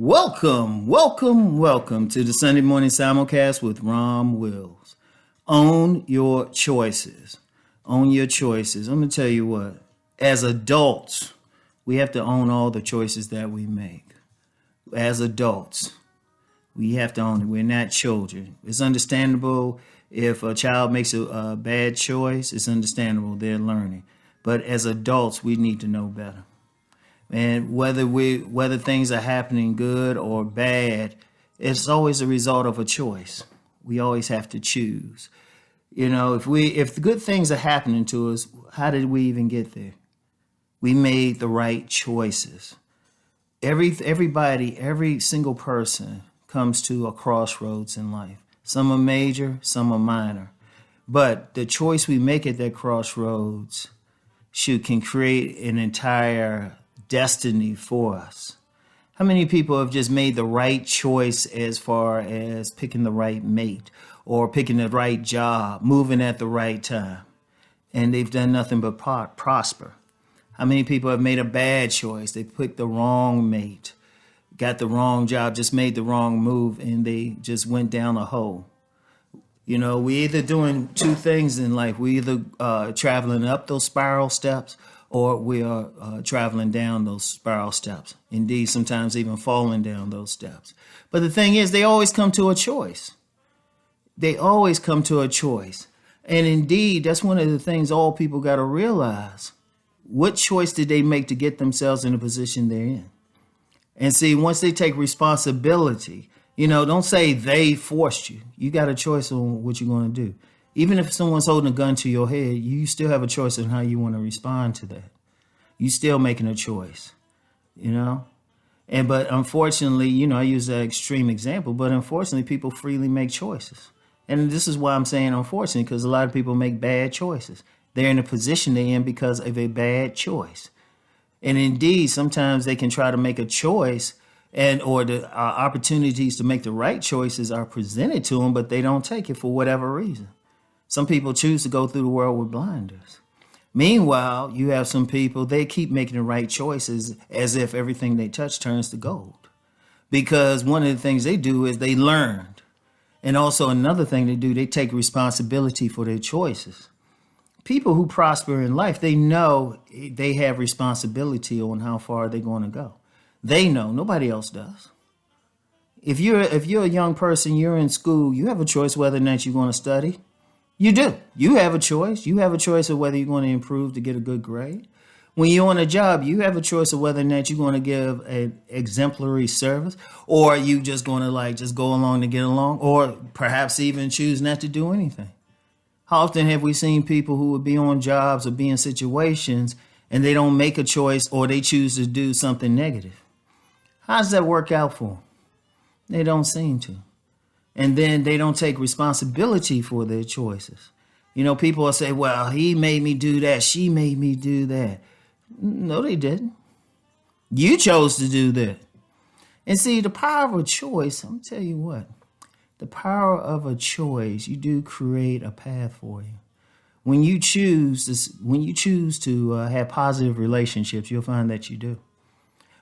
Welcome to the Sunday morning simulcast with Rom Wills. Own your choices. Own your choices. I'm going to tell you what, as adults, we have to own all the choices that we make. As adults, we have to own it. We're not children. It's understandable if a child makes a bad choice. It's understandable. They're learning. But as adults, we need to know better. And whether things are happening good or bad, it's always a result of a choice. We always have to choose. You know, if the good things are happening to us, how did we even get there? We made the right choices. Everybody, every single person comes to a crossroads in life. Some are major, some are minor. But the choice we make at that crossroads can create an entire destiny for us. How many people have just made the right choice as far as picking the right mate or picking the right job, moving at the right time, and they've done nothing but prosper? How many people have made a bad choice? They picked the wrong mate, got the wrong job, just made the wrong move, and they just went down a hole. You know, we either doing two things in life. We either traveling up those spiral steps, or we are traveling down those spiral steps. Indeed, sometimes even falling down those steps. But the thing is, they always come to a choice. They always come to a choice. And indeed, that's one of the things all people got to realize. What choice did they make to get themselves in the position they're in? And see, once they take responsibility, don't say they forced you. You got a choice on what you're going to do. Even if someone's holding a gun to your head, you still have a choice on how you want to respond to that. You still making a choice, But unfortunately, I use that extreme example, but unfortunately, people freely make choices. And this is why I'm saying unfortunately, because a lot of people make bad choices. They're in the position they're in because of a bad choice. And indeed, sometimes they can try to make a choice or the opportunities to make the right choices are presented to them, but they don't take it for whatever reason. Some people choose to go through the world with blinders. Meanwhile, you have some people, they keep making the right choices as if everything they touch turns to gold. Because one of the things they do is they learned. And also another thing they do, they take responsibility for their choices. People who prosper in life, they know they have responsibility on how far they're going to go. They know, nobody else does. If you're a young person, you're in school, you have a choice whether or not you're going to study. You do. You have a choice. You have a choice of whether you're going to improve to get a good grade. When you're on a job, you have a choice of whether or not you're going to give an exemplary service, or you just going to just go along to get along, or perhaps even choose not to do anything. How often have we seen people who would be on jobs or be in situations and they don't make a choice or they choose to do something negative? How does that work out for them? They don't seem to. And then they don't take responsibility for their choices. People will say, well, he made me do that. She made me do that. No, they didn't. You chose to do that. And see, the power of a choice, I'm tell you what, the power of a choice, you do create a path for you. When you choose to have positive relationships, you'll find that you do.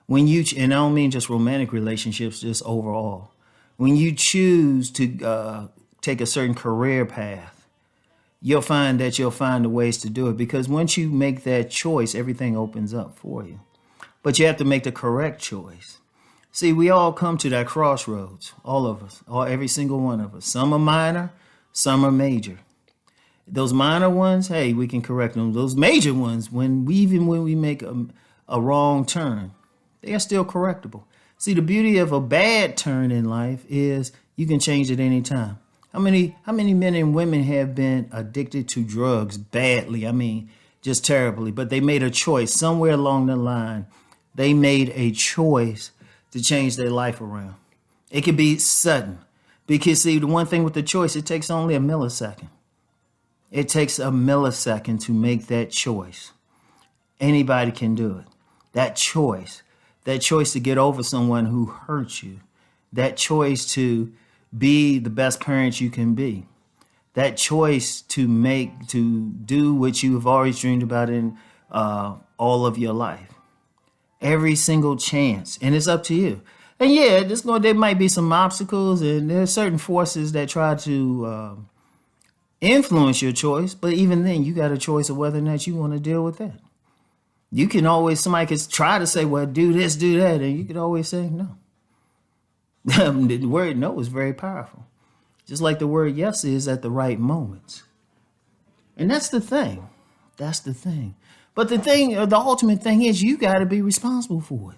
And I don't mean just romantic relationships, just overall. When you choose to take a certain career path, you'll find the ways to do it, because once you make that choice, everything opens up for you. But you have to make the correct choice. See, we all come to that crossroads, all of us, every single one of us. Some are minor, some are major. Those minor ones, hey, we can correct them. Those major ones, when we make a wrong turn, they are still correctable. See, the beauty of a bad turn in life is you can change at any time. How many men and women have been addicted to drugs badly? I mean, just terribly. But they made a choice somewhere along the line. They made a choice to change their life around. It could be sudden. Because, see, the one thing with the choice, it takes only a millisecond. It takes a millisecond to make that choice. Anybody can do it. That choice to get over someone who hurt you, that choice to be the best parent you can be, that choice to do what you have always dreamed about in all of your life. Every single chance. And it's up to you. And yeah, there might be some obstacles, and there's certain forces that try to influence your choice. But even then, you got a choice of whether or not you want to deal with that. You can always, somebody could try to say, well, do this, do that. And you could always say no. The word no is very powerful. Just like the word yes is at the right moments. And that's the thing. That's the thing. But the ultimate thing is you got to be responsible for it.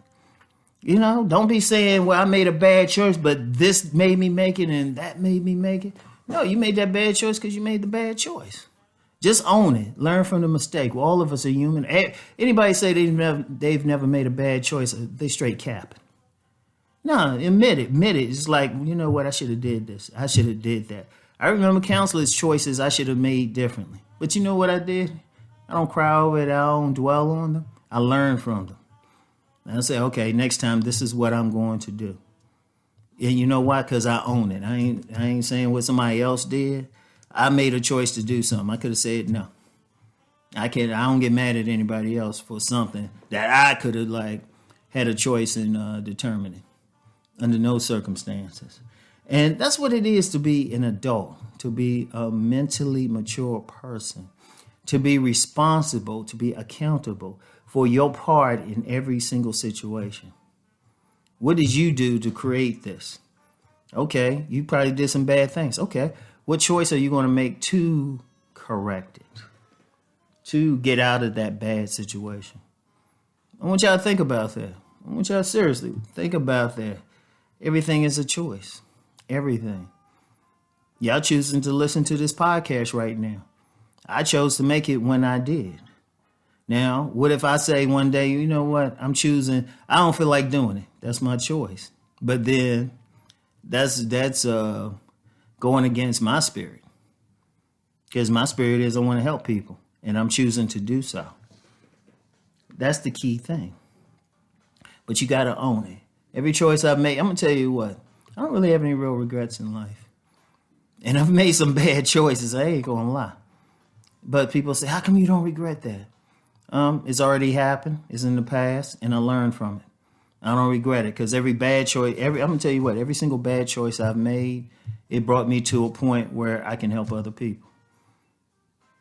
You know, don't be saying, well, I made a bad choice, but this made me make it and that made me make it. No, you made that bad choice because you made the bad choice. Just own it. Learn from the mistake. Well, all of us are human. Anybody say they've never made a bad choice, they straight capping. No, admit it. It's like, you know what, I should have did this. I should have did that. I remember counselors' choices I should have made differently. But you know what I did? I don't cry over it. I don't dwell on them. I learn from them. And I say, okay, next time this is what I'm going to do. And you know why? Because I own it. I ain't saying what somebody else did. I made a choice to do something. I could have said no. I don't get mad at anybody else for something that I could have had a choice in determining under no circumstances. And that's what it is to be an adult, to be a mentally mature person, to be responsible, to be accountable for your part in every single situation. What did you do to create this? Okay, you probably did some bad things. Okay, what choice are you going to make to correct it, to get out of that bad situation? I want y'all to think about that. I want y'all to seriously think about that. Everything is a choice. Everything. Y'all choosing to listen to this podcast right now. I chose to make it when I did. Now, what if I say one day, you know what, I don't feel like doing it. That's my choice. But then that's going against my spirit. Because my spirit is I want to help people. And I'm choosing to do so. That's the key thing. But you got to own it. Every choice I've made, I'm going to tell you what, I don't really have any real regrets in life. And I've made some bad choices. I ain't going to lie. But people say, how come you don't regret that? It's already happened. It's in the past. And I learned from it. I don't regret it because every bad choice, I'm going to tell you what, every single bad choice I've made, it brought me to a point where I can help other people.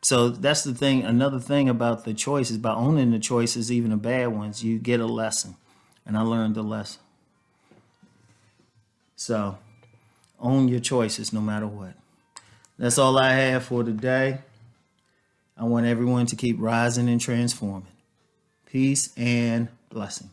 So that's the thing. Another thing about the choices, by owning the choices, even the bad ones, you get a lesson. And I learned the lesson. So own your choices no matter what. That's all I have for today. I want everyone to keep rising and transforming. Peace and blessing.